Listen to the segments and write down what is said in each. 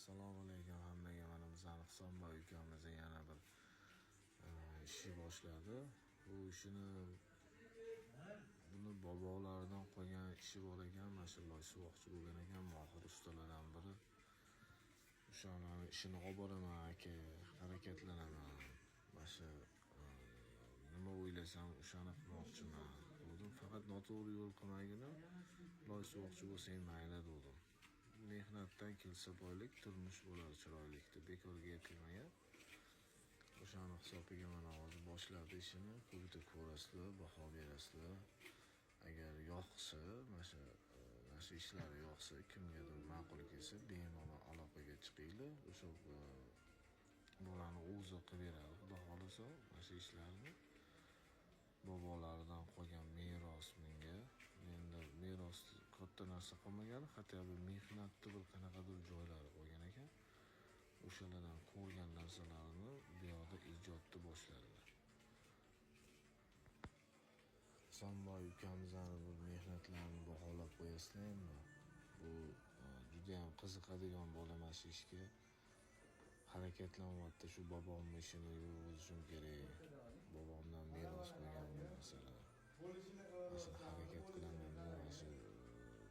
Assalomu alaykum hammaga. Mana bizani Husanboy ukamiz yana bir ishi boshladi. Bu ishini buni bobolaridan qolgan ishi bor ekan, mashallah suvoqchi bo'lgan ekan, mohir ustalardan biri. O'shani ishini olib boraman aka, harakatlanaman. Mana nima o'ylasam o'shani qilmoqchiman. Dedim, faqat noto'g'ri yo'l qilmagina, loy suvoqchi bo'lsang mayli dedim. Mehnatdan kelsa boylik, turmush bo'lar chiroylik deb bekorga aytilmagan. O'shani hisobiga mana hozir boshladi ishini. Quyida ko'rasizlar, baho berasizlar. Agar yoqsa, mana shu ishlar yoqsa, kimgadir ma'qul kelsa, bemalol aloqaga chiqinglar. O'sha bolani o'zi qilib beradi, xudo xolasa, mana shu ishlarni. Bobolaridan qolgan meros menga. Endi meros katta narsa qolmagan, hatto bir mehnatni bir qanaqadir joylari qolgan ekan. O'shalardan ko'rgan narsalarini bu yoqda ijodni boshladilar. Husanboy ukamizning bu mehnatlarini baholab qo'yasizlarmi? Bu juda ham qiziqadigan bo'laman shu ishga. Harakatlanyapti, shu bobomning ishini yurg'izishim kerak. Bobomdan meros qolgan bu narsalar. Mana harakat qilaman, mana shu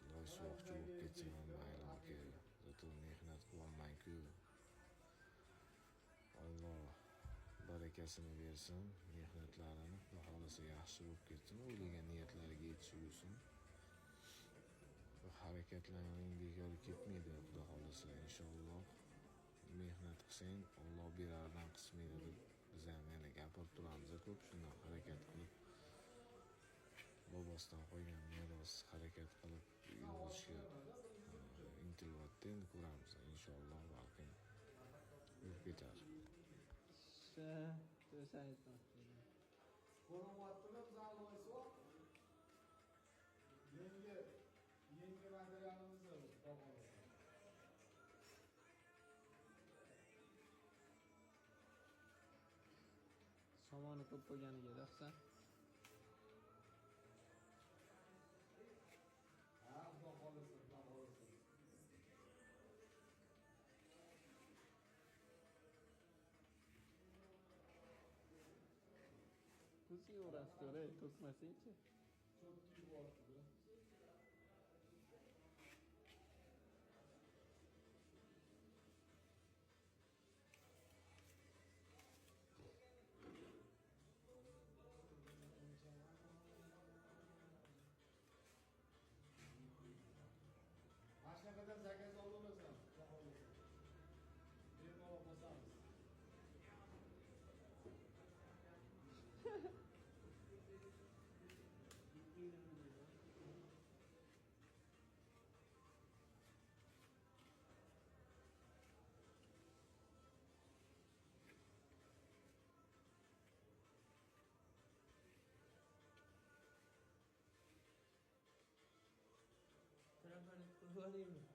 loy suvoqchi bo'lib ketsam ham mayli aka. Zato mehnat qilyapman-ku. Alloh barakasini bersin, mehnatlarini xudo xolasa yaxshi bo'lib ketsin, o'ylagan niyatlariga yetishsin. Bu harakatlaring bekor ketmaydi, xudo xolasa inshaalloh. Mehnat qilsang, Alloh berardan qismaydi deb biz ham yana gapirib turamiz ko'p. Shundan harakat qilib bobosidan qolgan meros harakat qilib yurishga intilyapti. Endi ko'ramiz inshaalloh, balkim yurib ketar. Yangi materialimizni topamiz. Somoni ko'p bo'lganiga rahmat. Ha, xudo xolasa, xudo xolasa. Kuziga urasizlar, to'kmasangchi. Çok iyi bu arada. Başına kadar zakaz olursa, bir mola basarız. Trabalho por ali, mano.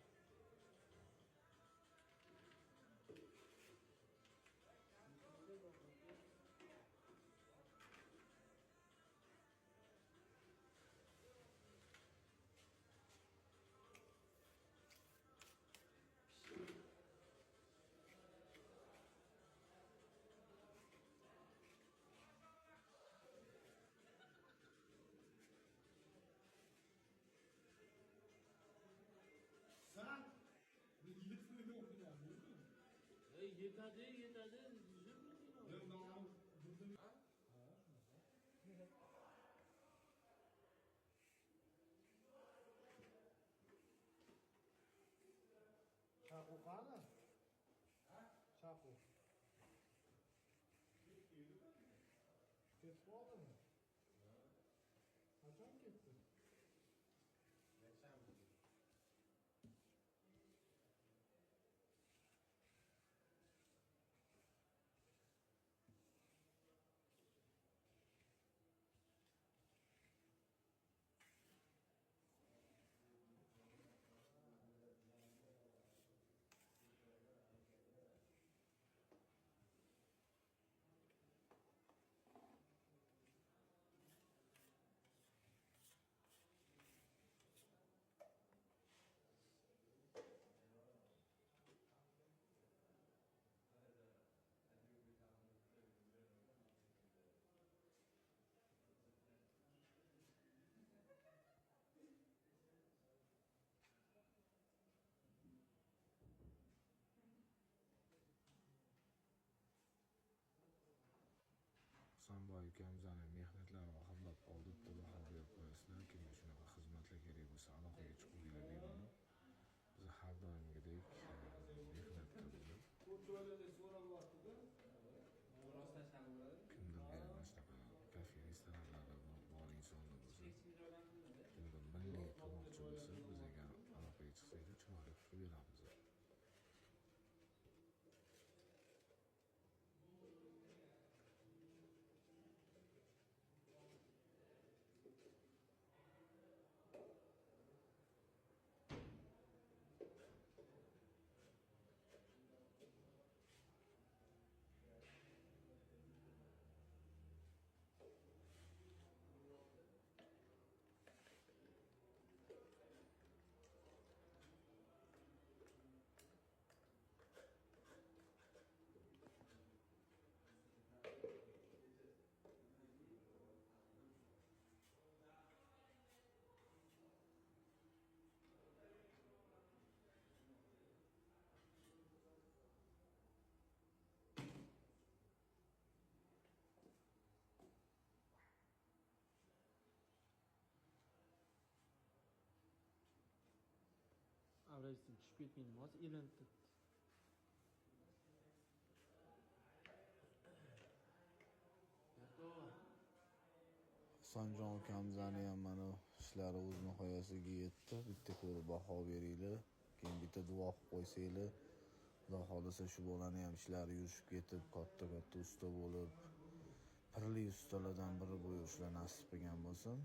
Sen bir yetmedi okuyacağım, Yetadi. ben daha buldum. Çako kana? Çako. Gitti oldu mu? Kaçan gitti? Geçen mi? ukamizani mehnatlarini baholab oldi deb baho berib qo'yasizlar. Kimga shunaqa xizmatlar kerak bo'lsa aloqaga chiqinglar deyman. Biz har doimgidek mehnatda bo'lib kimdir mana shunaqa kafe restoranlarda bor insonlar bo'lsa, kimdir milliy qilmoqchi bo'lsa bizga aloqaga chiqsanglar chiroyli qilib beramiz. Avvalgidan tushib ketmaydi, hozir elintib. Sanjon ukamizani ham mana ishlari o'z nihoyasiga yetdi. Bitta ko'rib baho beringlar, keyin bitta duo qilib qo'ysanglar. Xudo xolisa shu bolani ham ishlari yurishib ketib, katta usta bo'lib, pirli ustalardan biri bo'lishlari nasib qilgan bo'lsin.